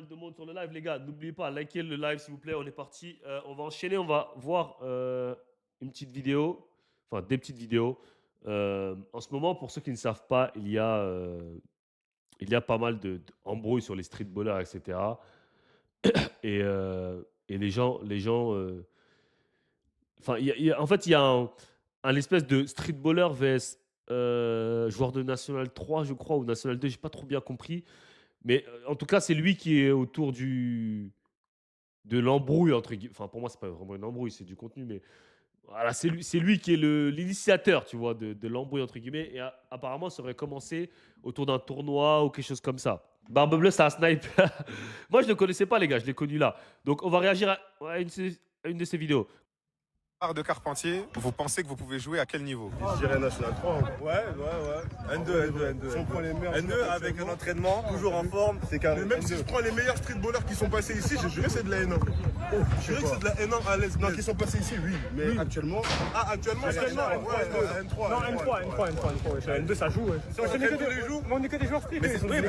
mal de monde sur le live, les gars. N'oubliez pas, likez le live, s'il vous plaît. On est parti. On va enchaîner. On va voir une petite vidéo. Enfin, des petites vidéos. En ce moment, pour ceux qui ne savent pas, il y a pas mal d'embrouilles sur les streetballers, etc. Et enfin, en fait, il y a un espèce de streetballer vs joueur de National 3, je crois, ou National 2, j'ai pas trop bien compris. Mais en tout cas, c'est lui qui est autour de l'embrouille, entre guillemets. Enfin, pour moi, c'est pas vraiment une embrouille, c'est du contenu, mais voilà, c'est lui qui est l'initiateur, tu vois, de l'embrouille, entre guillemets. Et apparemment, ça aurait commencé autour d'un tournoi ou quelque chose comme ça. Barbe Bleue, c'est un snipe. Moi, je ne le connaissais pas, les gars, je l'ai connu là. Donc, on va réagir à une de ces vidéos. De Carpentier, vous pensez que vous pouvez jouer à quel niveau? Je dirais National 3. Ouais. N2, N2, N2. Si on prend les meilleurs N2 avec un entraînement, toujours en forme. c'est carré. Mais même si je prends les meilleurs streetballers qui sont passés ici, je jurais que c'est de la N1. Je jurais que c'est de la N1 à l'aise. Non, qui sont passés ici, oui. Mais actuellement. Ah, actuellement, c'est Actuellement, N3. Non, N3. N2, ça joue. Si on s'entraîne tous les jours. Mais on est que des joueurs street. Oui,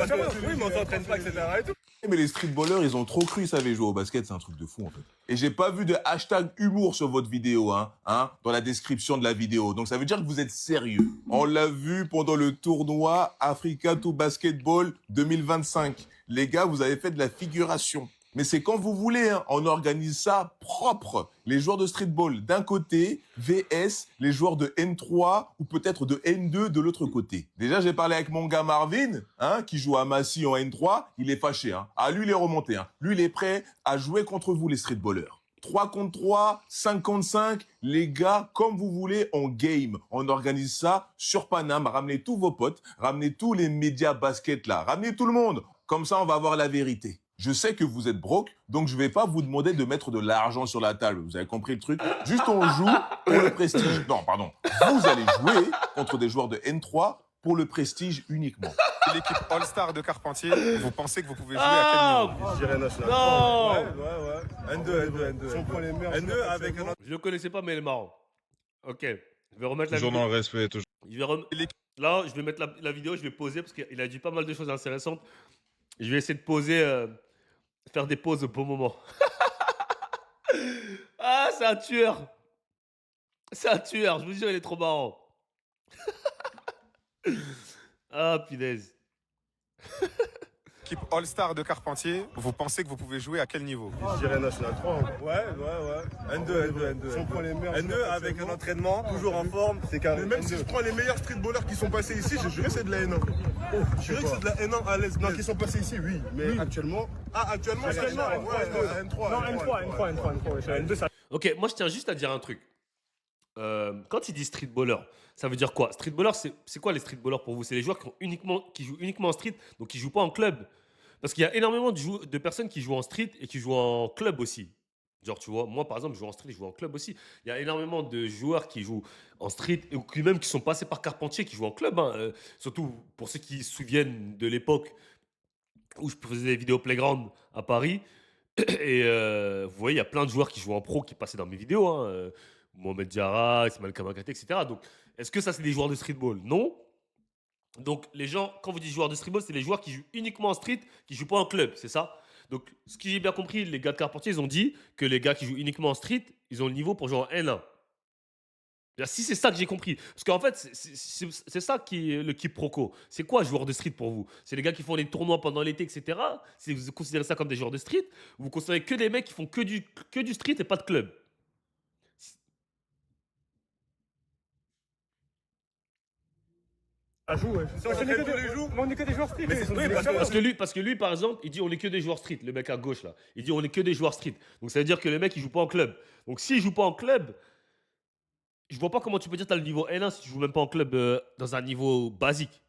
mais on s'entraîne pas, etc. et tout. Mais les streetballers, ils ont trop cru qu'ils savaient jouer au basket, c'est un truc de fou en fait. Et j'ai pas vu de hashtag humour sur votre vidéo, dans la description de la vidéo. Donc ça veut dire que vous êtes sérieux. On l'a vu pendant le tournoi Africa to Basketball 2025. Les gars, vous avez fait de la figuration. Mais c'est quand vous voulez, on organise ça propre. Les joueurs de streetball d'un côté, VS, les joueurs de N3 ou peut-être de N2 de l'autre côté. Déjà, j'ai parlé avec mon gars Marvin, qui joue à Massy en N3, il est fâché. Ah, lui, il est remonté. Lui, il est prêt à jouer contre vous, les streetballers. 3 contre 3, 5 contre 5, les gars, comme vous voulez, on game. On organise ça sur Paname. Ramenez tous vos potes, ramenez tous les médias basket là, ramenez tout le monde. Comme ça, on va avoir la vérité. Je sais que vous êtes broke, donc je vais pas vous demander de mettre de l'argent sur la table. Vous avez compris le truc? Juste on joue pour le prestige. Non, pardon. Vous allez jouer contre des joueurs de N3 pour le prestige uniquement. L'équipe All-Star de Carpentier, vous pensez que vous pouvez jouer à quel niveau? Je dirais National Non. 3. N2. Si on prend les meilleurs. N2 avec un Je le connaissais pas, mais il est marrant. Ok, je vais remettre la Toujours vidéo. dans le respect, toujours. Là, je vais mettre la vidéo, je vais poser parce qu'il a dit pas mal de choses intéressantes. Je vais essayer de poser, faire des pauses au bon moment. Ah, c'est un tueur. C'est un tueur, je vous jure, il est trop marrant. Ah, punaise. L'équipe All-Star de Carpentier, vous pensez que vous pouvez jouer à quel niveau? Je dirais National 3. Ouais. N2. Si on prend les meilleurs. N2 avec un entraînement, toujours en forme. C'est carré. Mais même si je prends les meilleurs streetballers qui sont passés ici, je jurais que c'est de la N1. Je jurais que c'est de la N1 à l'aise. Non, qui sont passés ici, oui. Mais actuellement. Ah, actuellement, c'est N3. Non, N3. Ça. Ok, moi je tiens juste à dire un truc. Quand il dit streetballer, ça veut dire quoi? Streetballer, c'est quoi les streetballers pour vous? C'est les joueurs qui jouent uniquement en street, donc qui jouent pas en club. Parce qu'il y a énormément de personnes qui jouent en street et qui jouent en club aussi. Genre, tu vois, moi par exemple, je joue en street, je joue en club aussi. Il y a énormément de joueurs qui jouent en street et même qui sont passés par Carpentier, qui jouent en club. Surtout pour ceux qui se souviennent de l'époque où je faisais des vidéos playground à Paris. Et vous voyez, il y a plein de joueurs qui jouent en pro qui passaient dans mes vidéos. Mohamed Diarra, Ismaël Kamakate, etc. Donc, est-ce que ça, c'est des joueurs de streetball? Non. Donc, les gens, quand vous dites joueurs de streetball, c'est les joueurs qui jouent uniquement en street, qui ne jouent pas en club, c'est ça? Donc, ce que j'ai bien compris, les gars de Carpentier, ils ont dit que les gars qui jouent uniquement en street, ils ont le niveau pour jouer en N1. Si c'est ça que j'ai compris. Parce qu'en fait, c'est ça qui est le quiproquo. C'est quoi joueur de street pour vous? C'est les gars qui font des tournois pendant l'été, etc. Si vous considérez ça comme des joueurs de street, vous considérez que des mecs qui font que du street et pas de club. Ça joue, ouais. Si on s'entraîne tous les jours. Mais on est que des joueurs street. Parce que lui, par exemple, il dit on est que des joueurs street. Le mec à gauche, là. Il dit on est que des joueurs street. Donc ça veut dire que le mec, il joue pas en club. Donc s'il joue pas en club, je vois pas comment tu peux dire que tu as le niveau N1 si tu joues même pas en club dans un niveau basique.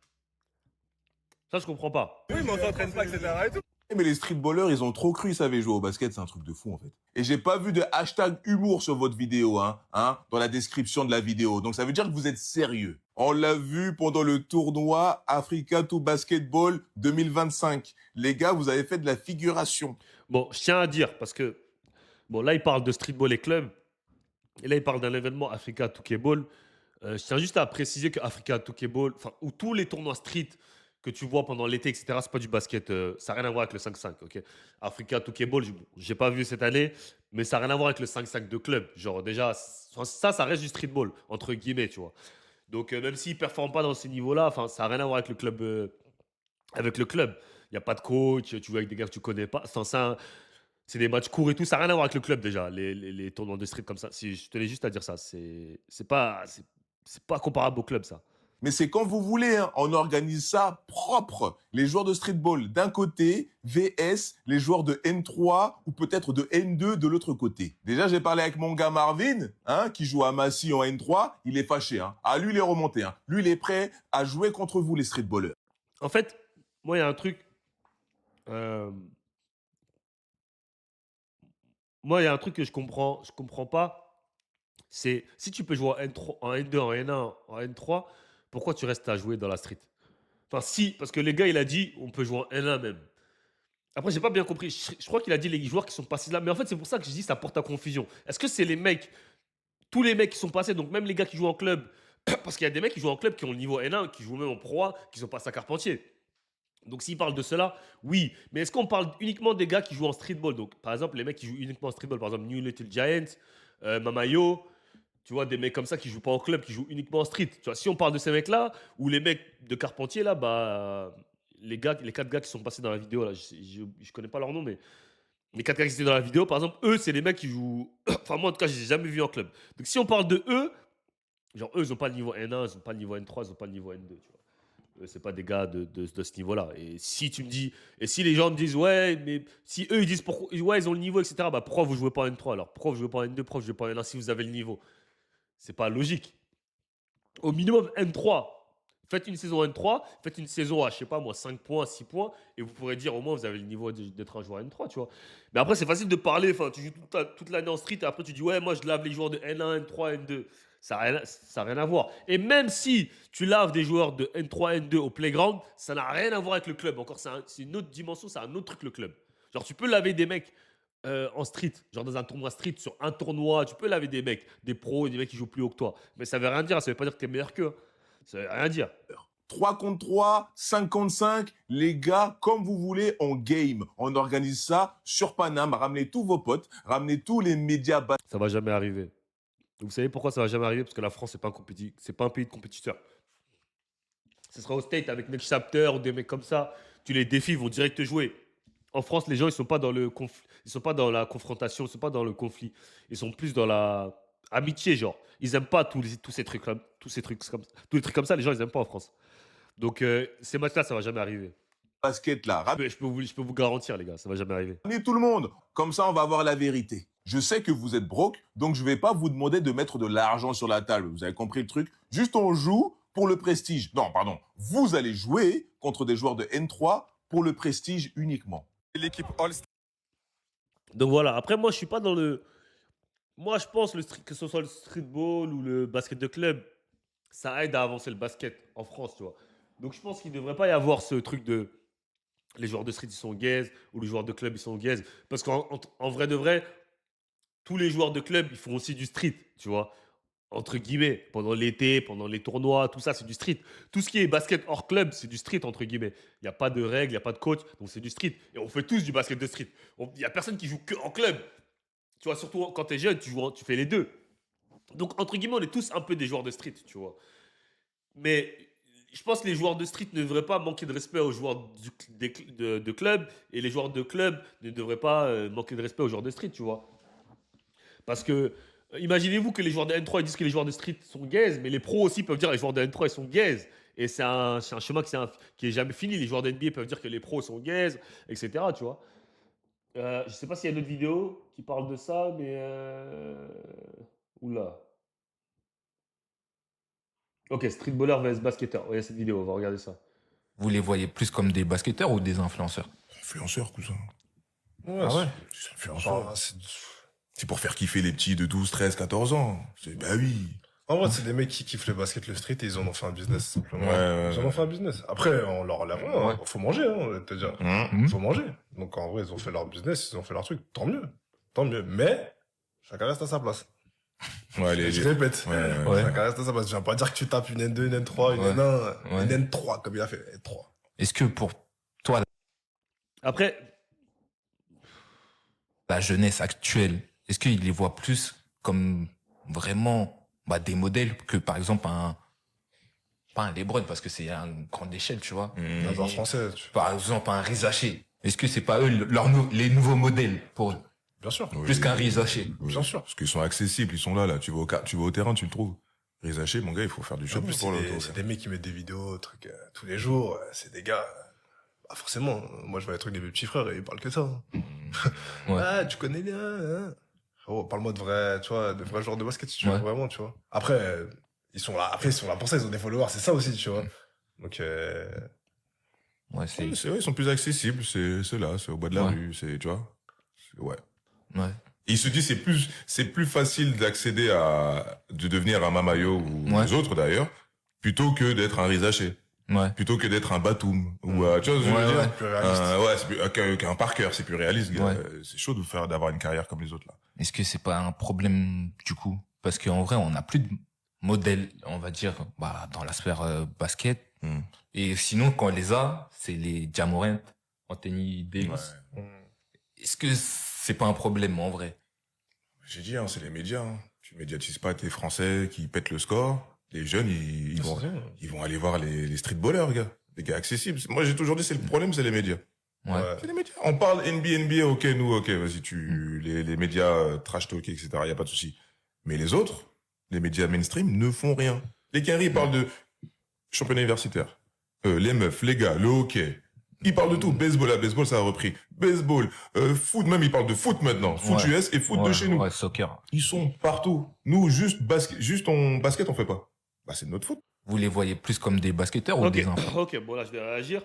Ça, je comprends pas. Oui, mais on s'entraîne pas, etc. et tout. Mais les streetballers, ils ont trop cru qu'ils savaient jouer au basket, c'est un truc de fou en fait. Et j'ai pas vu de hashtag humour sur votre vidéo, dans la description de la vidéo. Donc ça veut dire que vous êtes sérieux. On l'a vu pendant le tournoi Africa to Basketball 2025. Les gars, vous avez fait de la figuration. Bon, je tiens à dire, parce que bon, là, il parle de streetball et club. Et là, il parle d'un événement Africa to Ball. Je tiens juste à préciser que Africa to Ball, enfin, ou tous les tournois street que tu vois pendant l'été, etc., c'est pas du basket. Ça n'a rien à voir avec le 5-5. Ok. Africa 2K Ball, j'ai pas vu cette année, mais ça n'a rien à voir avec le 5-5 de club. Genre, déjà, ça reste du streetball, entre guillemets, tu vois. Donc, même s'ils ne performent pas dans ces niveaux-là, ça n'a rien à voir avec le club. Il n'y a pas de coach, tu joues avec des gars que tu connais pas. C'est des matchs courts et tout. Ça n'a rien à voir avec le club déjà, les tournois de street comme ça. Si je tenais juste à dire ça, c'est pas comparable au club, ça. Mais c'est quand vous voulez, hein. On organise ça propre. Les joueurs de streetball d'un côté, VS, les joueurs de N3 ou peut-être de N2 de l'autre côté. Déjà, j'ai parlé avec mon gars Marvin, hein, qui joue à Massy en N3. Il est fâché, hein. Ah, lui, il est remonté, hein. Lui, il est prêt à jouer contre vous, les streetballers. En fait, moi, il y a un truc. Moi, il y a un truc que je comprends pas. C'est si tu peux jouer en N3, en N2, en N1, en N3, pourquoi tu restes à jouer dans la street? Enfin, si, parce que les gars, il a dit on peut jouer en N1 même. Après, j'ai pas bien compris. Je crois qu'il a dit les joueurs qui sont passés là. Mais en fait, c'est pour ça que je dis ça porte à confusion. Est-ce que c'est les mecs, tous les mecs qui sont passés, donc même les gars qui jouent en club, parce qu'il y a des mecs qui jouent en club qui ont le niveau N1, qui jouent même en Pro A, qui sont passés à Carpentier. Donc s'il parle de cela, oui. Mais est-ce qu'on parle uniquement des gars qui jouent en streetball? Donc par exemple, les mecs qui jouent uniquement en streetball, par exemple New Little Giants, Mamayo, tu vois, des mecs comme ça qui jouent pas en club, qui jouent uniquement en street. Tu vois, si on parle de ces mecs-là, ou les mecs de Carpentier, là, bah, les 4 gars qui sont passés dans la vidéo, là, je connais pas leur nom, mais les 4 gars qui étaient dans la vidéo, par exemple, eux, c'est les mecs qui jouent. Enfin, moi, en tout cas, je les ai jamais vus en club. Donc si on parle de eux, genre, eux, ils n'ont pas le niveau N1, ils n'ont pas le niveau N3, ils n'ont pas le niveau N2, tu vois. C'est pas des gars de ce niveau-là. Et si tu me dis, et si les gens me disent, ouais, mais si eux ils disent, ouais, ils ont le niveau, etc., bah pourquoi vous jouez pas en N3 alors? Pourquoi vous jouez pas en N2? Pourquoi vous jouez pas en N1 si vous avez le niveau? C'est pas logique. Au minimum N3. Faites une saison N3, faites une saison à, je sais pas moi, 5 points, 6 points, et vous pourrez dire au moins vous avez le niveau d'être un joueur N3, tu vois. Mais après, c'est facile de parler, enfin, tu joues toute l'année en street, et après tu dis, ouais, moi je lave les joueurs de N1, N3, N2. Ça n'a rien à voir. Et même si tu laves des joueurs de N3, N2 au playground, ça n'a rien à voir avec le club. Encore, c'est une autre dimension, c'est un autre truc, le club. Genre, tu peux laver des mecs en street, genre dans un tournoi street, sur un tournoi, tu peux laver des mecs, des pros, des mecs qui jouent plus haut que toi. Mais ça veut rien dire, ça veut pas dire que tu es meilleur qu'eux. Ça veut rien dire. 3 contre 3, 5 contre 5, les gars, comme vous voulez, on game. On organise ça sur Paname. Ramenez tous vos potes, ramenez tous les médias. Ça va jamais arriver. Vous savez pourquoi ça va jamais arriver? Parce que la France, c'est pas un pays de compétiteurs. Ce sera au State avec Next Chapter ou des mecs comme ça. Tu les défies, ils vont direct te jouer. En France, les gens, ils sont pas dans le conflit, ils sont pas dans la confrontation, ils sont pas dans le conflit. Ils sont plus dans la amitié, genre. Ils aiment pas tous ces trucs comme tous les trucs comme ça. Les gens, ils aiment pas en France. Donc ces matchs-là, ça va jamais arriver. Basket là, Je peux vous garantir, les gars, ça va jamais arriver. ramenez tout le monde. Comme ça, on va voir la vérité. Je sais que vous êtes broke, donc je vais pas vous demander de mettre de l'argent sur la table. Vous avez compris le truc? Juste on joue pour le prestige. Non, pardon. Vous allez jouer contre des joueurs de N3 pour le prestige uniquement. L'équipe All-Star. Donc voilà, après moi je suis pas dans le... Moi je pense que ce soit le streetball ou le basket de club, ça aide à avancer le basket en France, tu vois. Donc je pense qu'il ne devrait pas y avoir ce truc de... Les joueurs de street ils sont gays ou les joueurs de club ils sont gays. Parce qu'en vrai de vrai, tous les joueurs de club ils font aussi du street, tu vois. Entre guillemets, pendant l'été, pendant les tournois, tout ça, c'est du street. Tout ce qui est basket hors club, c'est du street, entre guillemets. Il n'y a pas de règles, il n'y a pas de coach, donc c'est du street. Et on fait tous du basket de street. Il n'y a personne qui joue que en club. Tu vois, surtout quand tu es jeune, tu fais les deux. Donc, entre guillemets, on est tous un peu des joueurs de street, tu vois. Mais je pense que les joueurs de street ne devraient pas manquer de respect aux joueurs de club, et les joueurs de club ne devraient pas manquer de respect aux joueurs de street, tu vois. Parce que imaginez-vous que les joueurs de N3 ils disent que les joueurs de street sont gays, mais les pros aussi peuvent dire que les joueurs de N3 ils sont gays. Et c'est un chemin qui est jamais fini. Les joueurs de NBA peuvent dire que les pros sont gays, etc. Tu vois. Je sais pas s'il y a une autre vidéo qui parle de ça, mais oula. Ok, streetballer vs basketteur. Il y a cette vidéo, on va regarder ça. Vous les voyez plus comme des basketteurs ou des influenceurs? Influenceur, cousin. Ouais, Ah ouais? C'est influenceur. Enfin, C'est pour faire kiffer les petits de 12, 13, 14 ans. Bah oui. en vrai, c'est des mecs qui kiffent le basket, le street et ils en ont fait un business simplement. Ouais. Ils en ont fait un business. Après, on leur relève rien. Ouais. Faut manger, hein, on va te dire. Mhm. Faut manger. Donc en vrai, ils ont fait leur business, ils ont fait leur truc. Tant mieux. Tant mieux. Mais, chacun reste à sa place. Ouais, Je répète. Ouais. Chacun reste à sa place. Je viens pas dire que tu tapes une N2, une N3, une Ouais. N1, Ouais. une N3, comme il a fait. N3. Est-ce que pour toi, Après, la jeunesse actuelle, est-ce qu'ils les voient plus comme vraiment des modèles que par exemple pas un LeBron parce que c'est à une grande échelle, tu vois. Un joueur français. Par exemple un Rizaché. Est-ce que c'est pas eux les nouveaux modèles pour eux, Bien sûr. plus qu'un Rizaché? Bien sûr. Parce qu'ils sont accessibles, ils sont là. Tu vas au terrain, tu le trouves. Rizaché, mon gars, il faut faire du En shopping plus, pour le c'est des mecs qui mettent des vidéos, trucs, tous les jours. C'est des gars. Bah forcément, moi je vois les trucs des mes petits frères et ils parlent que ça. Hein. Ouais. Ah, tu connais bien. Hein. Oh, parle-moi de vrais, tu vois, de vrais joueurs de basket si tu veux, Ouais. vraiment, tu vois. Après, ils sont là pour ça, ils ont des followers, c'est ça aussi, tu vois. Donc, Ouais, c'est C'est vrai, ils sont plus accessibles, c'est là, c'est au bas de la Ouais. rue, tu vois. Ouais. ouais. Et il se dit c'est plus facile d'accéder de devenir un Mamayo ou Ouais. les autres d'ailleurs, plutôt que d'être un Rizaché, Ouais. plutôt que d'être un Batum ou tu vois ce que je Ouais, veux dire. ouais. plus réaliste. C'est plus qu'un Parker, c'est plus réaliste. Gars. Ouais. C'est chaud d'avoir une carrière comme les autres là. Est-ce que c'est pas un problème du coup? Parce qu'en vrai, on n'a plus de modèle, on va dire, dans la sphère basket. Hmm. Et sinon, quand on les a, c'est les Ja Morant, Anthony Davis. Est-ce que c'est pas un problème en vrai? J'ai dit, c'est les médias. Hein. Tu médiatises pas tes Français qui pètent le score. Les jeunes, ils vont aller voir les streetballers, gars. Des gars accessibles. Moi, j'ai toujours dit, c'est le problème, c'est les médias. Ouais. C'est les médias. On parle NBA, ok, vas-y, les médias trash talk, etc. Y a pas de souci. Mais les autres, les médias mainstream, ne font rien. Les Quinry parlent de championnat universitaire. Les meufs, les gars, le hockey. Ils parlent de tout. Baseball, ça a repris. Baseball, foot, même ils parlent de foot maintenant. Foot Ouais. US et foot de Ouais, chez nous. Ouais, soccer. Ils sont partout. Nous, juste en basket, on fait pas. C'est de notre faute. Vous les voyez plus comme des basketteurs ou ok, des enfants? ok, bon là je vais réagir.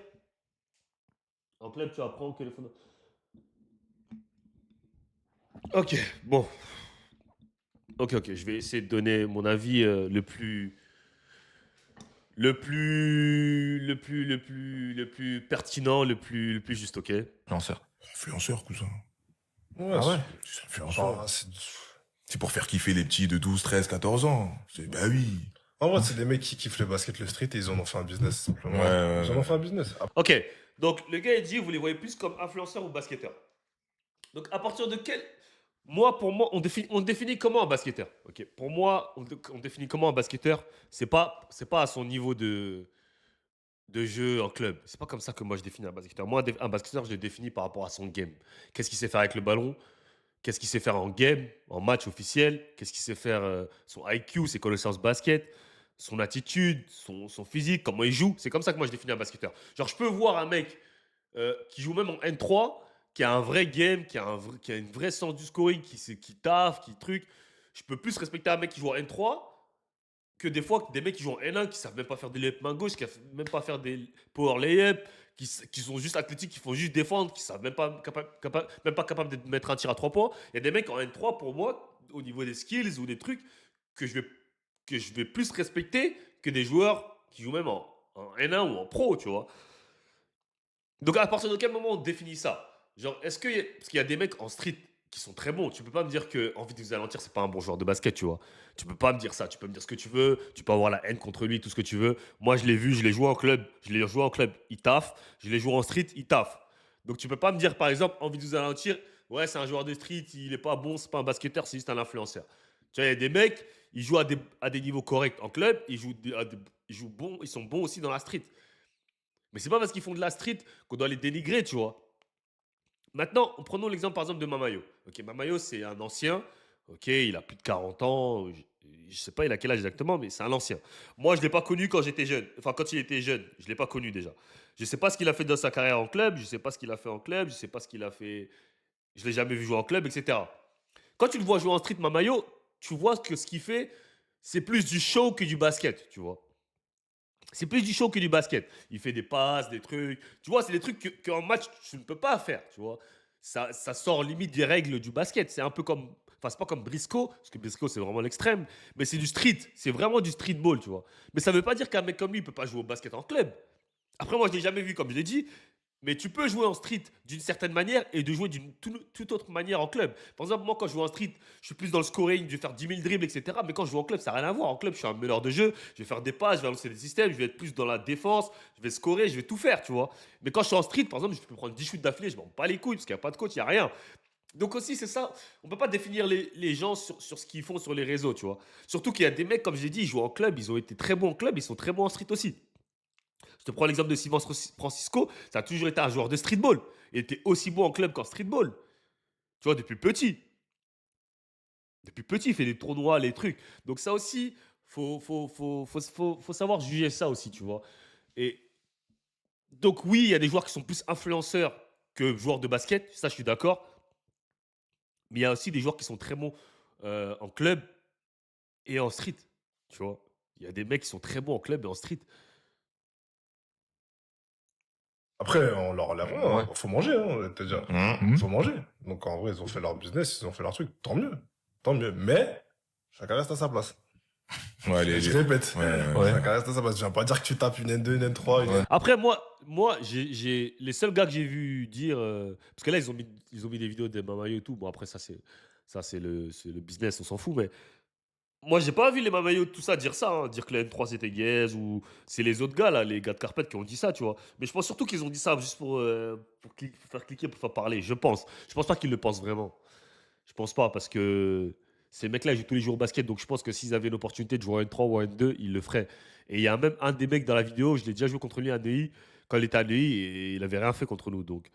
En club, tu vas prendre que le fond. Ok, bon. Ok, je vais essayer de donner mon avis le plus pertinent, le plus juste, ok? Lanceur. Influenceur, cousin. Ouais, Ah ouais. C'est influenceur. enfin, C'est pour faire kiffer les petits de 12, 13, 14 ans. Bah oui. en vrai, c'est des mecs qui kiffent le basket, le street et ils en ont fait un business, simplement. Ouais. Ils en ont fait un business. Ok, donc le gars il dit vous les voyez plus comme influenceurs ou basketteurs. Donc à partir de quel. Pour moi, on définit comment un basketteur. Ok, pour moi, on définit comment un basketteur. C'est pas à son niveau de jeu en club. C'est pas comme ça que moi je définis un basketteur. Moi, un basketteur, je le définis par rapport à son game. Qu'est-ce qu'il sait faire avec le ballon? Qu'est-ce qu'il sait faire en game, en match officiel? Qu'est-ce qu'il sait faire son IQ, ses connaissances basket, son attitude, son physique, comment il joue? C'est comme ça que moi je définis un basketteur. Genre, je peux voir un mec qui joue même en N3, qui a un vrai game, qui a une vraie sens du scoring, qui taffe, qui truc. Je peux plus respecter un mec qui joue en N3 que des fois des mecs qui jouent en N1 qui savent même pas faire des layups main gauche, qui savent même pas faire des power layups, qui sont juste athlétiques, qui font juste défendre, qui savent même pas capables de mettre un tir à 3 points. Il y a des mecs en N3 pour moi au niveau des skills ou des trucs que je vais plus respecter que des joueurs qui jouent même en N1 ou en pro, tu vois. Donc à partir de quel moment on définit ça? Genre, parce qu'il y a des mecs en street qui sont très bons. Tu peux pas me dire que Envie de vous alentir, c'est pas un bon joueur de basket, tu vois. Tu peux pas me dire ça. Tu peux me dire ce que tu veux. Tu peux avoir la haine contre lui, tout ce que tu veux. Moi, je l'ai vu, je l'ai joué en club. Il taffe. Je l'ai joué en street, il taffe. Donc tu peux pas me dire, par exemple, Envie de vous alentir, ouais, c'est un joueur de street, il est pas bon, c'est pas un basketteur, c'est juste un influenceur. Tu vois, il y a des mecs, ils jouent à des niveaux corrects en club, ils sont bons aussi dans la street. Mais c'est pas parce qu'ils font de la street qu'on doit les dénigrer, tu vois. Maintenant, prenons l'exemple par exemple de Mamayo. Ok, Mamayo, c'est un ancien. Ok, il a plus de 40 ans. Je sais pas, il a quel âge exactement, mais c'est un ancien. Moi, je l'ai pas connu quand j'étais jeune. Enfin, quand il était jeune, je l'ai pas connu déjà. Je sais pas ce qu'il a fait dans sa carrière en club. Je sais pas ce qu'il a fait en club. Je sais pas ce qu'il a fait. Je l'ai jamais vu jouer en club, etc. Quand tu le vois jouer en street, Mamayo, tu vois que ce qu'il fait, c'est plus du show que du basket, tu vois. C'est plus du show que du basket. Il fait des passes, des trucs. Tu vois, c'est des trucs qu'en match, tu ne peux pas faire, tu vois. Ça sort limite des règles du basket. C'est un peu comme... Enfin, c'est pas comme Briscoe, parce que Briscoe, c'est vraiment l'extrême. Mais c'est du street. C'est vraiment du streetball, tu vois. Mais ça veut pas dire qu'un mec comme lui, il peut pas jouer au basket en club. Après, moi, je l'ai jamais vu, comme je l'ai dit. Mais tu peux jouer en street d'une certaine manière et de jouer d'une toute autre manière en club. Par exemple, moi, quand je joue en street, je suis plus dans le scoring, je vais faire 10 000 dribbles, etc. Mais quand je joue en club, ça n'a rien à voir. En club, je suis un meneur de jeu, je vais faire des passes, je vais lancer des systèmes, je vais être plus dans la défense, je vais scorer, je vais tout faire, tu vois. Mais quand je suis en street, par exemple, je peux prendre 10 shoots d'affilée, je m'en bats les couilles parce qu'il n'y a pas de coach, il n'y a rien. Donc aussi, c'est ça. On ne peut pas définir les gens sur ce qu'ils font sur les réseaux, tu vois. Surtout qu'il y a des mecs, comme j'ai dit, ils jouent en club, ils ont été très bons en club, ils sont très bons en street aussi. Je te prends l'exemple de Simon Francisco, ça a toujours été un joueur de streetball. Il était aussi bon en club qu'en streetball. Tu vois, depuis petit. Depuis petit, il fait des tournois, les trucs. Donc ça aussi, faut savoir juger ça aussi, tu vois. Et donc oui, il y a des joueurs qui sont plus influenceurs que joueurs de basket, ça je suis d'accord. Mais il y a aussi des joueurs qui sont très bons en club et en street, tu vois. Il y a des mecs qui sont très bons en club et en street. Après, on leur lève, Ouais. faut manger, hein, c'est-à-dire, Hum. faut manger. Donc en vrai, ils ont fait leur business, ils ont fait leur truc, tant mieux. Tant mieux. Mais, chacun reste à sa place. Ouais, Je répète. Ouais. Chacun reste à sa place. Je viens pas dire que tu tapes une N2, une N3, une Ouais. Après, moi j'ai les seuls gars que j'ai vu dire. Parce que là, ils ont mis des vidéos des Mamayo et tout. Bon, après, ça, c'est le business, on s'en fout. Mais moi, j'ai pas vu les Mamayo, tout ça, dire ça. Hein, dire que la N3 c'était gaze ou. C'est les autres gars, là, les gars de Carpet qui ont dit ça, tu vois. Mais je pense surtout qu'ils ont dit ça juste pour faire cliquer, pour faire parler. Je pense. Je pense pas qu'ils le pensent vraiment. Je pense pas parce que ces mecs-là ils jouent tous les jours au basket. Donc je pense que s'ils avaient l'opportunité de jouer en N3 ou en N2, ils le feraient. Et il y a même un des mecs dans la vidéo, je l'ai déjà joué contre lui à Neuilly, quand il était à Neuilly et il avait rien fait contre nous. Donc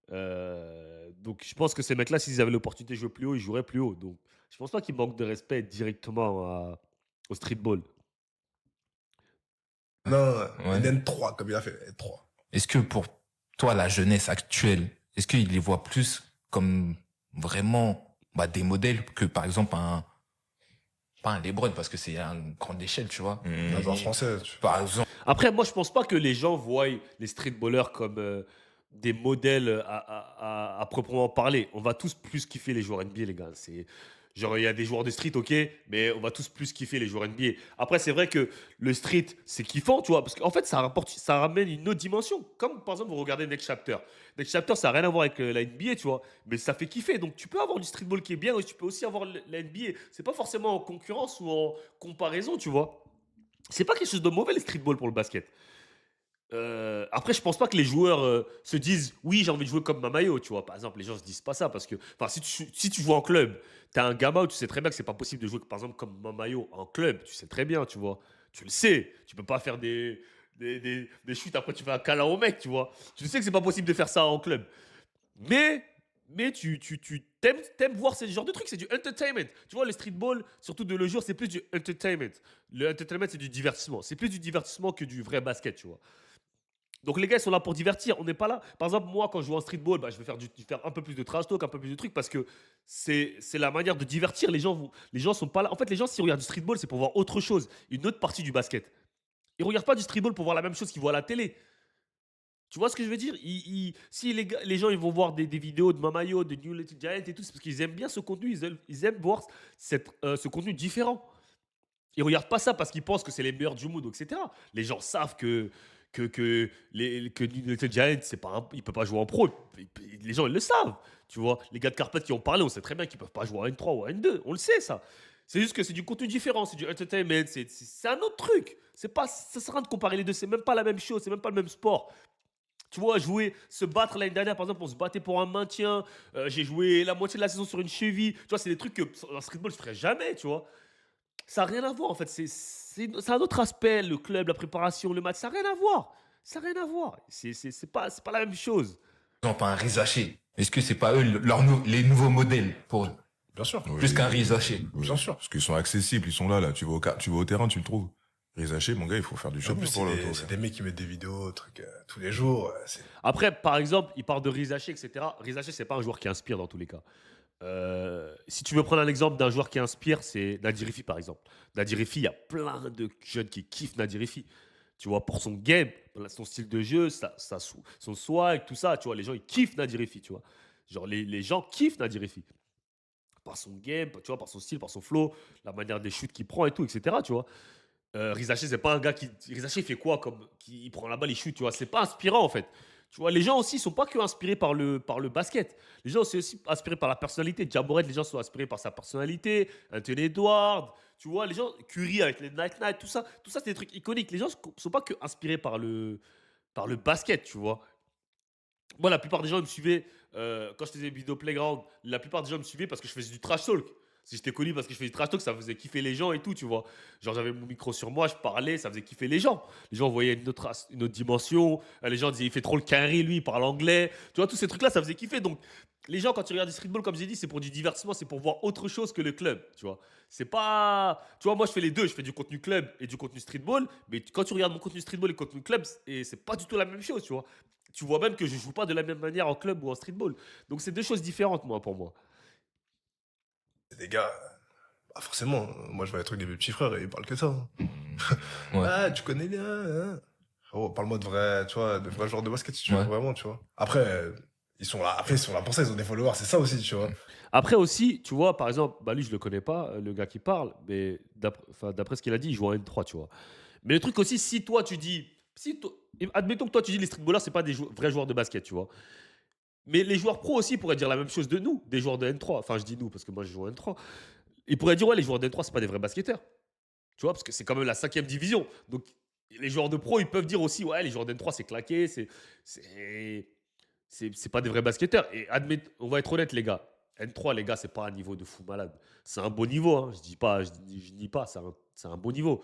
je pense que ces mecs-là, s'ils avaient l'opportunité de jouer plus haut, ils joueraient plus haut. Donc je pense pas qu'ils manquent de respect directement au streetball. Non, Ouais. une N3, comme il a fait, N3. Est-ce que pour toi, la jeunesse actuelle, est-ce qu'ils les voient plus comme vraiment des modèles que par exemple pas un LeBron parce que c'est à une grande échelle, tu vois. Un joueur français. Par exemple, Après, moi, je pense pas que les gens voient les streetballers comme des modèles à proprement parler. On va tous plus kiffer les joueurs NBA, les gars. C'est genre, il y a des joueurs de street, ok, mais on va tous plus kiffer les joueurs NBA. Après, c'est vrai que le street, c'est kiffant, tu vois, parce qu'en fait, ça ramène une autre dimension. Comme par exemple, vous regardez Next Chapter. Next Chapter, ça n'a rien à voir avec la NBA, tu vois, mais ça fait kiffer. Donc, tu peux avoir du streetball qui est bien, et tu peux aussi avoir la NBA. C'est pas forcément en concurrence ou en comparaison, tu vois. C'est pas quelque chose de mauvais, le streetball pour le basket. Après, je pense pas que les joueurs se disent oui, j'ai envie de jouer comme Mamayo, tu vois. Par exemple, les gens se disent pas ça parce que, enfin, si tu joues en club, t'as un gamin où tu sais très bien que c'est pas possible de jouer, par exemple, comme Mamayo en club. Tu sais très bien, tu vois. Tu le sais. Tu peux pas faire des shoots après tu fais un câlin au mec, tu vois. Tu sais que c'est pas possible de faire ça en club. Mais tu t'aimes voir ce genre de trucs, c'est du entertainment. Tu vois, le streetball, surtout de nos jours, c'est plus du entertainment. Le entertainment, c'est du divertissement. C'est plus du divertissement que du vrai basket, tu vois. Donc les gars, ils sont là pour divertir. On n'est pas là. Par exemple, moi, quand je joue en streetball, je vais faire un peu plus de trash talk, un peu plus de trucs parce que c'est la manière de divertir. Les gens sont pas là. En fait, les gens, s'ils regardent du streetball, c'est pour voir autre chose, une autre partie du basket. Ils regardent pas du streetball pour voir la même chose qu'ils voient à la télé. Tu vois ce que je veux dire? Si les gens ils vont voir des vidéos de Mamayo, de New Little Giant et tout, c'est parce qu'ils aiment bien ce contenu. Ils aiment voir ce contenu différent. Ils regardent pas ça parce qu'ils pensent que c'est les meilleurs du monde, etc. Les gens savent que Little Giant, il peut pas jouer en pro. Les gens, ils le savent. Tu vois, les gars de Carpet qui ont parlé, on sait très bien qu'ils peuvent pas jouer en N3 ou en N2. On le sait, ça. C'est juste que c'est du contenu différent, c'est du entertainment, c'est un autre truc. Ça sert à rien de comparer les deux, c'est même pas la même chose, c'est même pas le même sport. Tu vois, se battre l'année dernière, par exemple, on se battait pour un maintien. J'ai joué la moitié de la saison sur une cheville. Tu vois, c'est des trucs que en streetball, je ferais jamais, tu vois. Ça n'a rien à voir, en fait. C'est un autre aspect, le club, la préparation, le match. Ça n'a rien à voir. Ça n'a rien à voir. C'est pas la même chose. par exemple, un Rizaché, est-ce que c'est pas eux les nouveaux modèles pour Bien sûr. plus qu'un Rizaché? Oui, Bien sûr. Parce qu'ils sont accessibles, ils sont là. Tu vas au terrain, tu le trouves. Rizaché, mon gars, il faut faire du En shopping plus, pour le c'est des mecs qui mettent des vidéos, trucs, tous les jours. Après, par exemple, il parle de Rizaché, etc. Rizaché, c'est pas un joueur qui inspire dans tous les cas. Si tu veux prendre un exemple d'un joueur qui inspire, c'est Nadirifi, par exemple. Nadirifi, il y a plein de jeunes qui kiffent Nadirifi. Tu vois, pour son game, son style de jeu, son swag, tout ça, tu vois, les gens, ils kiffent Nadirifi, tu vois. Genre, les gens kiffent Nadirifi. Par son game, tu vois, par son style, par son flow, la manière des shoots qu'il prend et tout, etc., tu vois. Rizaché, c'est pas un gars qui... Rizaché, il fait quoi il prend la balle, il shoot, tu vois. C'est pas inspirant, en fait. Tu vois, les gens aussi sont pas que inspirés par le basket. Les gens sont aussi inspirés par la personnalité. Ja Morant, les gens sont inspirés par sa personnalité. Anthony Edwards, tu vois, les gens, Curry avec les Night Night, tout ça c'est des trucs iconiques. Les gens sont pas que inspirés par le basket, tu vois. Moi, la plupart des gens ils me suivaient quand je faisais Vidéo Playground. La plupart des gens me suivaient parce que je faisais du trash talk. Si j'étais connu parce que je faisais du trash talk, ça faisait kiffer les gens et tout, tu vois. Genre, j'avais mon micro sur moi, je parlais, ça faisait kiffer les gens. Les gens voyaient une autre dimension. Les gens disaient, il fait trop le carré, lui, il parle anglais. Tu vois, tous ces trucs-là, ça faisait kiffer. Donc, les gens, quand tu regardes du streetball, comme j'ai dit, c'est pour du divertissement, c'est pour voir autre chose que le club, tu vois. C'est pas. Tu vois, moi, je fais les deux. Je fais du contenu club et du contenu streetball. Mais quand tu regardes mon contenu streetball et contenu club, c'est pas du tout la même chose, tu vois. Tu vois même que je joue pas de la même manière en club ou en streetball. Donc, c'est deux choses différentes, moi, pour moi. C'est des gars, bah forcément, moi je vois les trucs des mes petits frères et ils parlent que ça. Hein. Ouais. Ah, tu connais bien, hein. Oh, parle-moi de vrai, tu vois, de vrais joueurs de basket si tu veux Ouais. vraiment, tu vois. Après, ils sont là pour ça, ils ont des followers, c'est ça aussi, tu vois. Après aussi, tu vois, par exemple, bah lui, je le connais pas, le gars qui parle, mais d'après ce qu'il a dit, il joue en N3, tu vois. Mais le truc aussi, si toi, tu dis. Admettons que toi, tu dis les streetballers, c'est pas des vrais joueurs de basket, tu vois. Mais les joueurs pro aussi pourraient dire la même chose de nous, des joueurs de N3. Enfin, je dis nous parce que moi, je joue en N3. Ils pourraient dire, ouais, les joueurs de N3, c'est pas des vrais basketteurs. Tu vois, parce que c'est quand même la 5e division. Donc, les joueurs de pro, ils peuvent dire aussi, ouais, les joueurs de N3, c'est claqué, c'est pas des vrais basketteurs. Et on va être honnête, les gars. N3, les gars, c'est pas un niveau de fou malade. C'est un beau niveau, hein. Je dis pas, c'est un beau niveau.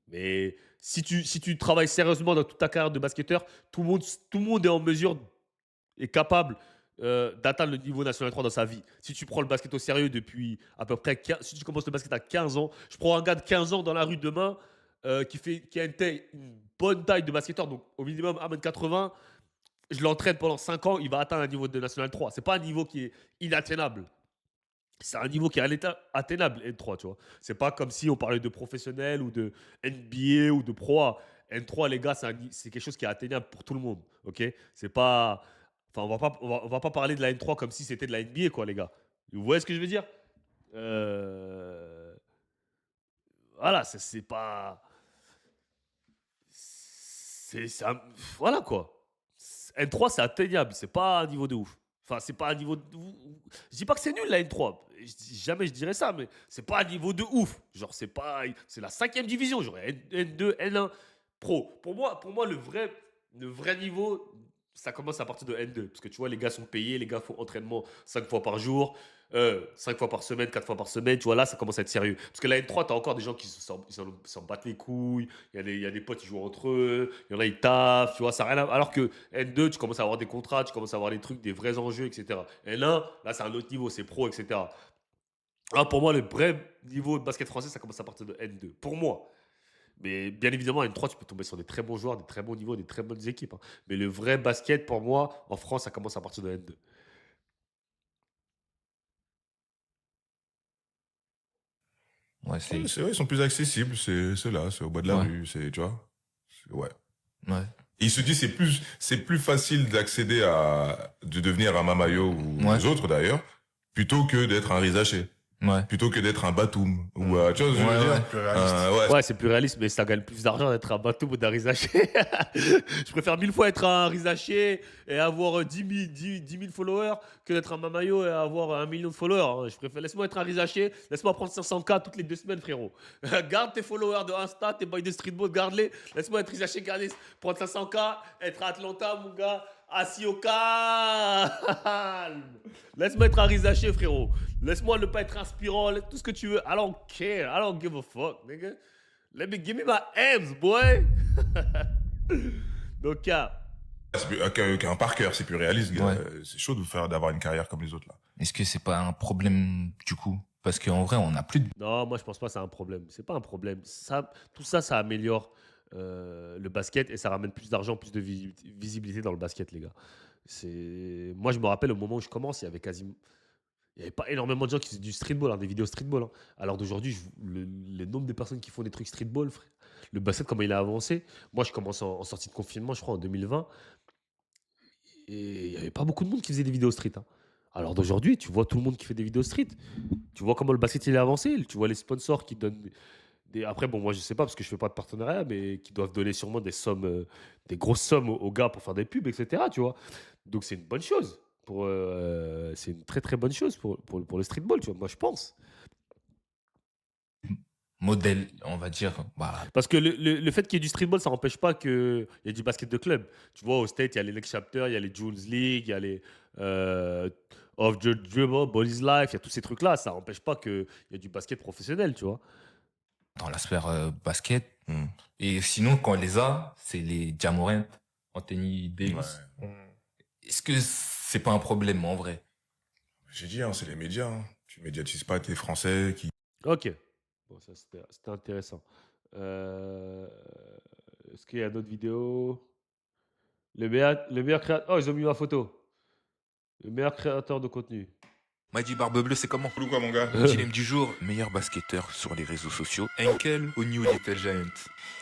Mais si tu travailles sérieusement dans toute ta carrière de basketteur, tout le monde est en mesure, est capable d'atteindre le niveau national 3 dans sa vie. Si tu prends le basket au sérieux depuis à peu près si tu commences le basket à 15 ans, je prends un gars de 15 ans dans la rue demain qui a une bonne taille de basketteur, donc au minimum 1m80, je l'entraîne pendant 5 ans, il va atteindre un niveau de national 3. C'est pas un niveau qui est inatteignable. C'est un niveau qui est atteignable, N3, tu vois. C'est pas comme si on parlait de professionnel ou de NBA ou de pro A. N3, les gars, c'est quelque chose qui est atteignable pour tout le monde, ok. C'est pas... Enfin, on va pas parler de la N3 comme si c'était de la NBA, quoi, les gars. Vous voyez ce que je veux dire? Voilà, c'est pas... Voilà, quoi. N3, c'est atteignable. C'est pas un niveau de ouf. Enfin, c'est pas un niveau de... Je dis pas que c'est nul, la N3. Jamais je dirais ça, mais c'est pas un niveau de ouf. Genre, c'est pas... C'est la 5e division. Genre, N2, N1, pro. Pour moi le vrai niveau, ça commence à partir de N2. Parce que tu vois, les gars sont payés, les gars font entraînement 5 fois par jour, 5 fois par semaine, 4 fois par semaine. Tu vois, là, ça commence à être sérieux. Parce que la N3, t'as encore des gens qui s'en battent les couilles. Il y a des potes qui jouent entre eux. Il y en a, ils taffent. Tu vois, ça n'a rien à... Alors que N2, tu commences à avoir des contrats, tu commences à avoir des trucs, des vrais enjeux, etc. N1, là, c'est un autre niveau, c'est pro, etc. Alors, pour moi, le vrai niveau de basket français, ça commence à partir de N2. Pour moi. Mais bien évidemment, N3, tu peux tomber sur des très bons joueurs, des très bons niveaux, des très bonnes équipes, hein. Mais le vrai basket, pour moi, en France, ça commence à partir de N2. Ouais, c'est. C'est vrai, ils sont plus accessibles, c'est là, c'est au bas de la Ouais. rue, tu vois. Ouais. Ouais. Et il se dit c'est plus facile d'accéder de devenir un Mamayo ou Ouais. les autres d'ailleurs, plutôt que d'être un Rizaché, Ouais. plutôt que d'être un Batum ou tu vois ce que je veux Ouais, dire. ouais. Plus réaliste. Ouais, Ouais, c'est plus réaliste, mais ça gagne plus d'argent d'être un bateau ou d'un rizaché. Je préfère 1000 fois être un rizaché et avoir 10 000 followers que d'être un mamayo et avoir 1 million de followers, hein. Je préfère, laisse-moi être un rizaché, laisse-moi prendre 500K toutes les 2 semaines, frérot. Garde tes followers de Insta, tes boys de streetball, garde-les. Laisse-moi être rizaché, prendre 500K, être à Atlanta, mon gars, assis au calme. Laisse-moi être un rizaché, frérot. Laisse-moi ne pas être inspirant, tout ce que tu veux. I don't care. I don't give a fuck, nigga. Give me my M's, boy. Donc, c'est qu'un Parker, c'est plus réaliste, gars. Ouais. C'est chaud d'avoir une carrière comme les autres là. Est-ce que c'est pas un problème du coup? Parce qu'en vrai, on n'a plus de. non, moi, je pense pas que c'est un problème. C'est pas un problème. Tout ça, ça améliore le basket et ça ramène plus d'argent, plus de visibilité dans le basket, les gars. Moi, je me rappelle au moment où je commence, il y avait pas énormément de gens qui faisaient du streetball, hein, des vidéos streetball, hein. Alors d'aujourd'hui, le nombre de personnes qui font des trucs streetball, frère, le basket, comment il a avancé. Moi, je commence en sortie de confinement, je crois, en 2020. Et il n'y avait pas beaucoup de monde qui faisait des vidéos street, hein. Alors d'aujourd'hui, tu vois tout le monde qui fait des vidéos street. Tu vois comment le basket il a avancé. Tu vois les sponsors qui donnent Après, bon, moi, je sais pas parce que je fais pas de partenariat, mais qui doivent donner sûrement des sommes, des grosses sommes aux gars pour faire des pubs, etc. Tu vois. Donc, c'est une bonne chose. C'est une très très bonne chose pour le streetball, tu vois, moi, je pense. Modèle, on va dire, bah, Parce que le fait qu'il y ait du streetball, ça n'empêche pas qu'il y ait du basket de club. Tu vois, au State, il y a les Next Chapter, il y a les Jules League, il y a les Off the Dribble, Body's Life, il y a tous ces trucs-là. Ça n'empêche pas qu'il y ait du basket professionnel, tu vois. dans la sphère basket. Hmm. Et sinon, quand on les a, c'est les Jamorant, Anthony Davis. Ouais. Est-ce que c'est pas un problème en vrai? J'ai dit, hein, c'est les médias. Hein. Tu médiatises pas tes Français qui. Ok. Bon, ça, c'était intéressant. Est-ce qu'il y a d'autres vidéos? Le meilleur créateur... Oh, ils ont mis ma photo. Le meilleur créateur de contenu. M'a dit Barbe Bleue, c'est comment? Ou quoi, mon gars? Dilemme du jour, meilleur basketteur sur les réseaux sociaux, Henkel ou New Little Giant?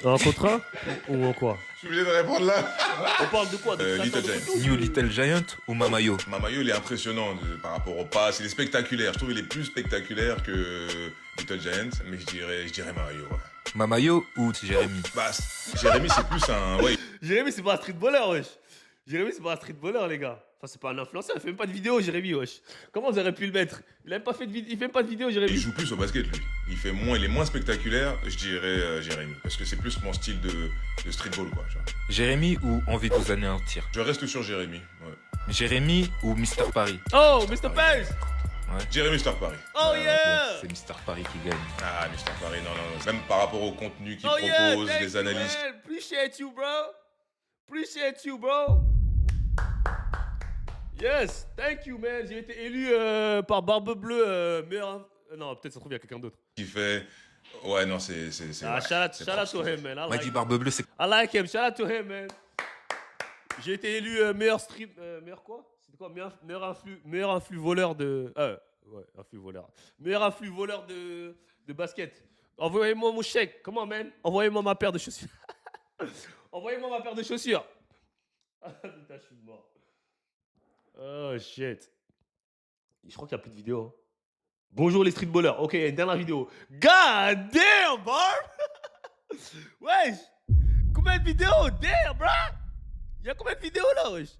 En contrat ou en quoi? Je suis obligé de répondre là. On parle de quoi? De Little créateur de Giant. contenu New Little Giant ou Mamayo? Mamayo, il est impressionnant par rapport au pass. Il est spectaculaire. Je trouve qu'il est plus spectaculaire que Little Giant, mais je dirais Mamayo. Ouais. Mamayo ou Jérémy? Bah, Jérémy, c'est plus un. Ouais, Jérémy, c'est pas un streetballer, wesh. Jérémy, c'est pas un streetballer, les gars. Enfin, c'est pas un influenceur, il fait même pas de vidéo, Jérémy, wesh. Comment vous auriez pu le mettre? Il a même pas fait il fait même pas de vidéo, il Jérémy. joue plus au basket, lui. Il est moins spectaculaire, je dirais Jérémy. Parce que c'est plus mon style de streetball, quoi. Tu vois. Jérémy ou Envie de vous anéantir? Je reste sur Jérémy. Ouais. Jérémy ou Mister Paris? Oh, Mr. Pace. Jérémy Star Paris. Oh, Bon, yeah. c'est Mister Paris qui gagne. Ah, Mister Paris, non. Même par rapport au contenu qu'il Oh, yeah. propose, Thank les you, analyses. man. Appreciate you, bro. Appreciate you, bro. Yes, thank you, man. J'ai été élu par Barbe Bleue meilleur... Non, peut-être ça se trouve, il y a quelqu'un d'autre. Qui fait. Ouais, non, c'est. Ah, ouais, shout c'est out to him, man. I M'a like dit him. Barbe Bleue, c'est I like him. Shout out to him, man. J'ai été élu meilleur stream... meilleur quoi? C'était quoi? Meilleur influx voleur de... ouais, influx voleur. Meilleur influx voleur de basket. Envoyez-moi mon chèque. Comment, man? Envoyez-moi ma paire de chaussures. Envoyez-moi ma paire de chaussures. Ah, putain, je suis mort. Oh, shit. Je crois qu'il n'y a plus de vidéo. Hein. Bonjour les streetballers. Ok, il y a une dernière vidéo. God damn, Barb! Wesh! Combien de vidéos? Damn, bro! Il y a combien de vidéos là, wesh?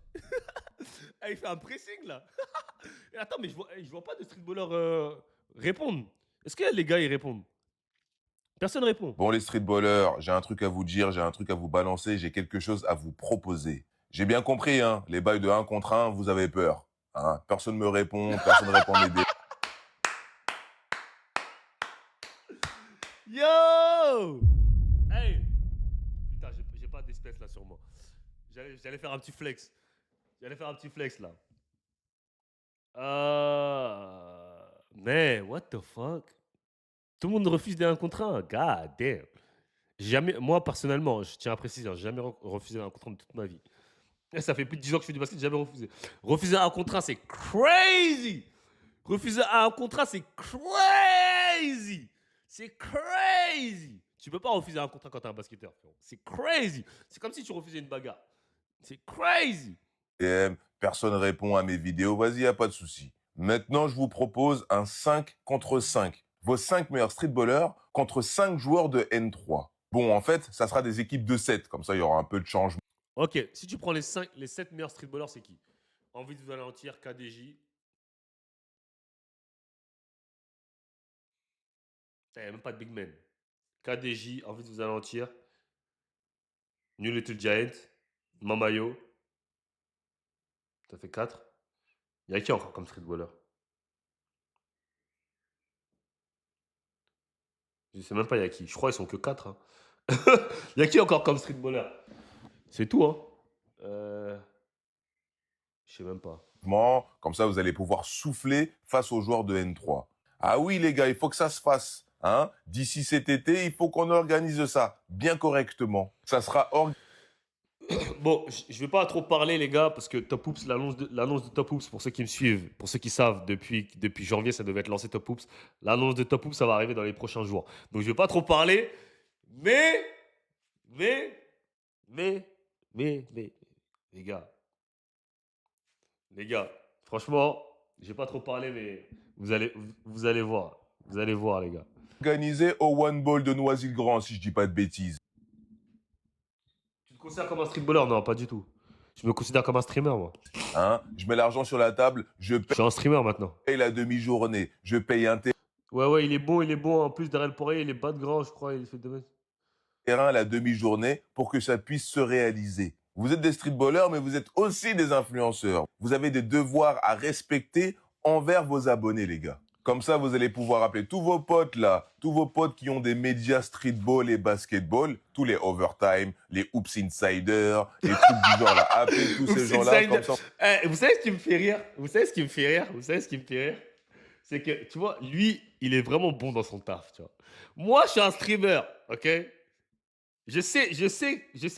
Ah, il fait un pressing là. Et attends, mais je vois pas de streetballers répondre. Est-ce que les gars ils répondent? Personne répond. Bon, les streetballers, j'ai un truc à vous dire, j'ai un truc à vous balancer, j'ai quelque chose à vous proposer. J'ai bien compris, hein, les bails de 1 contre 1, vous avez peur. Hein, personne me répond, personne répond à mes dé... Yo! Hey! Putain, j'ai pas d'espèce là sur moi. J'allais faire un petit flex. Là. Mais, what the fuck? Tout le monde refuse des 1 contre 1. God damn. Jamais, moi, personnellement, je tiens à préciser, j'ai jamais refusé un contre 1 de toute ma vie. Et ça fait plus de 10 ans que je fais du basket, j'ai jamais refusé. Refuser un contre 1, c'est crazy! Refuser un contre 1, c'est crazy! C'est crazy! Tu peux pas refuser un contrat quand t'es un basketteur, frérot. C'est crazy! C'est comme si tu refusais une bagarre. C'est crazy! Personne répond à mes vidéos, vas-y, y a pas de souci. Maintenant, je vous propose un 5 contre 5. Vos 5 meilleurs streetballers contre 5 joueurs de N3. Bon, en fait, ça sera des équipes de 7, comme ça, il y aura un peu de changement. Ok, si tu prends les 7 meilleurs streetballers, c'est qui? Envie de vous anéantir, KDJ. Il n'y a même pas de big man. KDJ, envie de vous anéantir. New Little Giant. Mamayo. Ça fait 4. Il y a qui encore comme streetballer? Je sais même pas il y a qui. Je crois qu'ils sont que 4. Hein. Il y a qui encore comme streetballer? C'est tout, hein. Je sais même pas. Comme ça, vous allez pouvoir souffler face aux joueurs de N3. Ah oui, les gars, il faut que ça se fasse. Hein. D'ici cet été, il faut qu'on organise ça bien correctement. Ça sera Bon, je vais pas trop parler, les gars, parce que Top Hoops, l'annonce de Top Hoops, pour ceux qui me suivent, pour ceux qui savent, depuis janvier, ça devait être lancé Top Hoops. L'annonce de Top Hoops, ça va arriver dans les prochains jours. Donc, je vais pas trop parler, mais, les gars, franchement, je vais pas trop parler, mais vous allez voir. Vous allez voir, les gars. organisé au One Ball de Noisy-le-Grand, si je dis pas de bêtises. Tu te considères comme un streetballer? Non, pas du tout. Je me considère comme un streamer, moi. Hein, je mets l'argent sur la table, je Je suis un streamer maintenant. paye la demi-journée, je paye un Ouais, il est bon, il est bon. En plus, derrière le poirier, il est bas de grand, je crois. Il fait 2 mètres. terrain la demi-journée pour que ça puisse se réaliser. Vous êtes des streetballers, mais vous êtes aussi des influenceurs. Vous avez des devoirs à respecter envers vos abonnés, les gars. Comme ça, vous allez pouvoir appeler tous vos potes là, tous vos potes qui ont des médias streetball et basketball, tous les overtime, les Oops Insiders, les trucs du genre là. Appelez tous ces Oops gens-là Insider. comme ça. Eh, vous savez ce qui me fait rire? Vous savez ce qui me fait rire? Vous savez ce qui me fait rire? C'est que, tu vois, lui, il est vraiment bon dans son taf, tu vois. Moi, je suis un streamer, ok? Je sais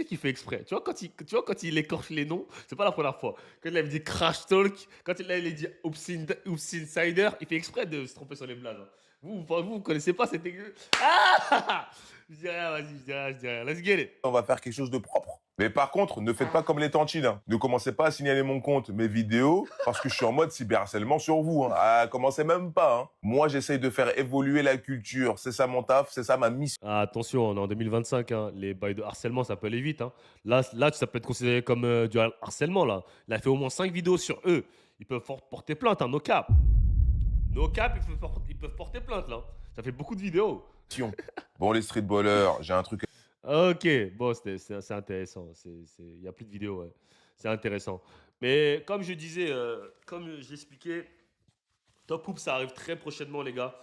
qu'il fait exprès. Tu vois, quand il écorche les noms, c'est pas la première fois. Quand il me dit Crash Talk, quand il dit Oops Insider, il fait exprès de se tromper sur les blagues. Hein. Vous connaissez pas cet aigu. Ah! Je dis rien, vas-y, je dis rien. Let's get it. On va faire quelque chose de propre. Mais par contre, ne faites pas comme les tantines. Hein. Ne commencez pas à signaler mon compte, mes vidéos, parce que je suis en mode cyberharcèlement sur vous. Hein. Ah, commencez même pas. Hein. Moi, j'essaye de faire évoluer la culture. C'est ça mon taf, c'est ça ma mission. Ah, attention, on est en 2025. Hein. Les bails de harcèlement, ça peut aller vite. Hein. Là, ça peut être considéré comme du harcèlement. Là. Il a fait au moins 5 vidéos sur eux. Ils peuvent porter plainte, hein, no cap. No cap, ils peuvent porter plainte, là. Ça fait beaucoup de vidéos. Bon, les streetballers, j'ai un truc. Ok, bon, c'est intéressant. Il n'y a plus de vidéos, ouais. C'est intéressant. Mais comme je disais, comme j'expliquais, Top Hoop, ça arrive très prochainement, les gars.